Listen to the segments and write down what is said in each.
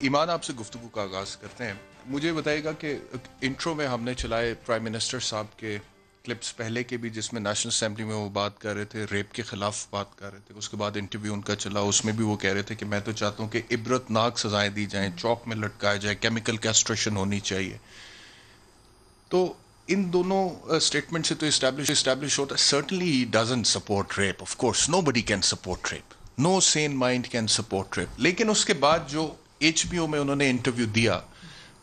ایمان آپ سے گفتگو کا آغاز کرتے ہیں. مجھے بتائیے گا کہ انٹرو میں ہم نے چلائے پرائم منسٹر صاحب کے کلپس پہلے کے بھی، جس میں نیشنل اسمبلی میں وہ بات کر رہے تھے، ریپ کے خلاف بات کر رہے تھے. اس کے بعد انٹرویو ان کا چلا، اس میں بھی وہ کہہ رہے تھے کہ میں تو چاہتا ہوں کہ عبرت ناک سزائیں دی جائیں، چوک میں لٹکایا جائے، کیمیکل کیسٹریشن ہونی چاہیے. تو ان دونوں اسٹیٹمنٹ سے تو اسٹیبلش ہوتا ہے certainly he doesn't support rape. Of course nobody can support rape, no sane mind can support rape. لیکن اس کے بعد جو ایچ پی او میں انہوں نے انٹرویو دیا،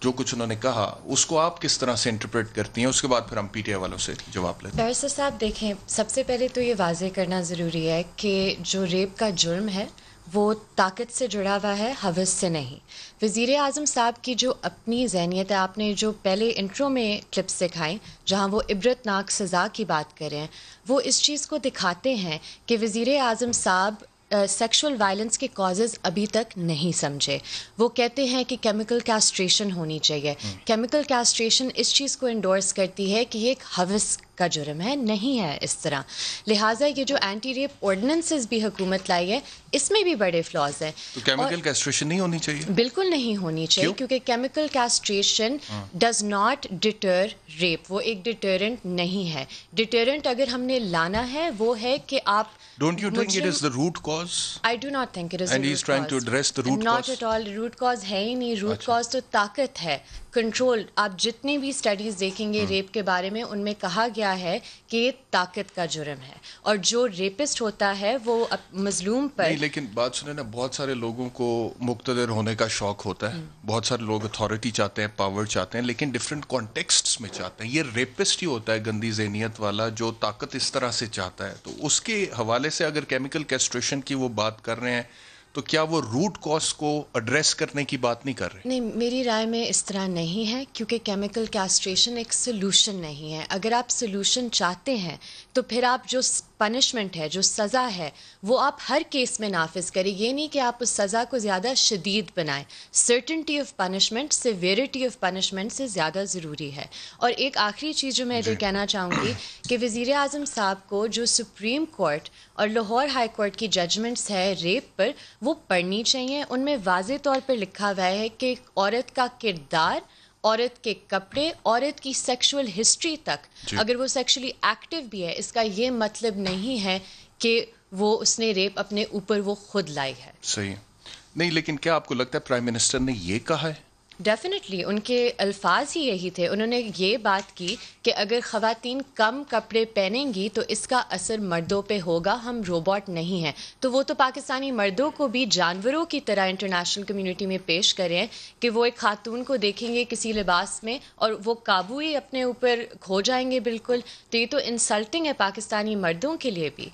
جو کچھ انہوں نے کہا، اس کو آپ کس طرح سے انٹرپریٹ کرتی ہیں؟ اس کے بعد پھر ہم پی ٹی آئی والوں سے جواب لیتے ہیں. پیرسر صاحب دیکھیں، سب سے پہلے تو یہ واضح کرنا ضروری ہے کہ جو ریپ کا جرم ہے وہ طاقت سے جڑا ہوا ہے، ہوس سے نہیں. وزیر اعظم صاحب کی جو اپنی ذہنیت ہے، آپ نے جو پہلے انٹرو میں کلپس دکھائیں جہاں وہ عبرت ناک سزا کی بات کریں، وہ اس چیز کو دکھاتے ہیں کہ وزیر اعظم صاحب سیکشول وائلنس کے کازز ابھی تک نہیں سمجھے. وہ کہتے ہیں کہ کیمیکل کیسٹریشن ہونی چاہیے. کیمیکل کیسٹریشن اس چیز کو انڈورس کرتی ہے کہ یہ ایک ہوس کا جرم ہے، نہیں ہے اس طرح. لہٰذا یہ جو اینٹی ریپ آرڈیننسز بھی حکومت لائی ہے، اس میں بھی بڑے فلاز ہیں. تو کیمیکل کیسٹریشن نہیں ہونی چاہیے؟ بالکل نہیں ہونی چاہیے، کیونکہ chemical castration does not deter rape. وہ ایک ڈیٹرنٹ نہیں ہے. ڈیٹرنٹ اگر ہم نے لانا ہے وہ ہے کہ آپ Don't you think it is the root cause? I do not think it is And the he's root trying cause. to address the root Not cause? at all. Root cause ہے ہی نہیں. Root cause تو طاقت ہے، control. آپ جتنی بھی studies دیکھیں گے ریپ کے بارے میں، ان میں کہا گیا ہے کہ یہ طاقت کا جرم ہے، اور جو ریپسٹ ہوتا ہے وہ مظلوم پر. نہیں، لیکن بات سنیں نا، بہت سارے لوگوں کو مقتدر ہونے کا شوق ہوتا ہے، بہت سارے لوگ اتھارٹی چاہتے ہیں، پاور چاہتے ہیں، لیکن ڈفرینٹ کانٹیکسٹس میں چاہتے ہیں. یہ ریپسٹ ہی ہوتا ہے گندی ذہنیت والا جو طاقت اس طرح سے چاہتا ہے. تو اس کے حوالے سے اگر کیمیکل کیسٹریشن کی وہ بات کر رہے ہیں تو کیا وہ روٹ کاز کو ایڈریس کرنے کی بات نہیں کر رہے؟ نہیں، میری رائے میں اس طرح نہیں ہے، کیونکہ کیمیکل کیسٹریشن ایک سلوشن نہیں ہے. اگر آپ سلوشن چاہتے ہیں تو پھر آپ جو پنشمنٹ ہے، جو سزا ہے، وہ آپ ہر کیس میں نافذ کریں. یہ نہیں کہ آپ اس سزا کو زیادہ شدید بنائیں. Certainty of punishment severity of punishment سے زیادہ ضروری ہے. اور ایک آخری چیز جو میں ادھر کہنا چاہوں گی کہ وزیر اعظم صاحب کو جو سپریم کورٹ اور لاہور ہائی کورٹ کی ججمنٹس ہے ریپ پر، وہ پڑھنی چاہیے. ان میں واضح طور پر لکھا ہوا ہے کہ عورت کا کردار، عورت کے کپڑے، عورت کی سیکشول ہسٹری تک، اگر وہ سیکشولی ایکٹیو بھی ہے، اس کا یہ مطلب نہیں ہے کہ وہ اس نے ریپ اپنے اوپر وہ خود لائی ہے. صحیح نہیں، لیکن کیا آپ کو لگتا ہے پرائم منسٹر نے یہ کہا ہے؟ ڈیفینیٹلی ان کے الفاظ ہی یہی تھے. انہوں نے یہ بات کی کہ اگر خواتین کم کپڑے پہنیں گی تو اس کا اثر مردوں پہ ہوگا، ہم روبوٹ نہیں ہیں. تو وہ تو پاکستانی مردوں کو بھی جانوروں کی طرح انٹرنیشنل کمیونٹی میں پیش کرے ہیں کہ وہ ایک خاتون کو دیکھیں گے کسی لباس میں اور وہ قابو ہی اپنے اوپر کھو جائیں گے بالکل. تو یہ تو انسلٹنگ ہے پاکستانی مردوں کے لیے بھی.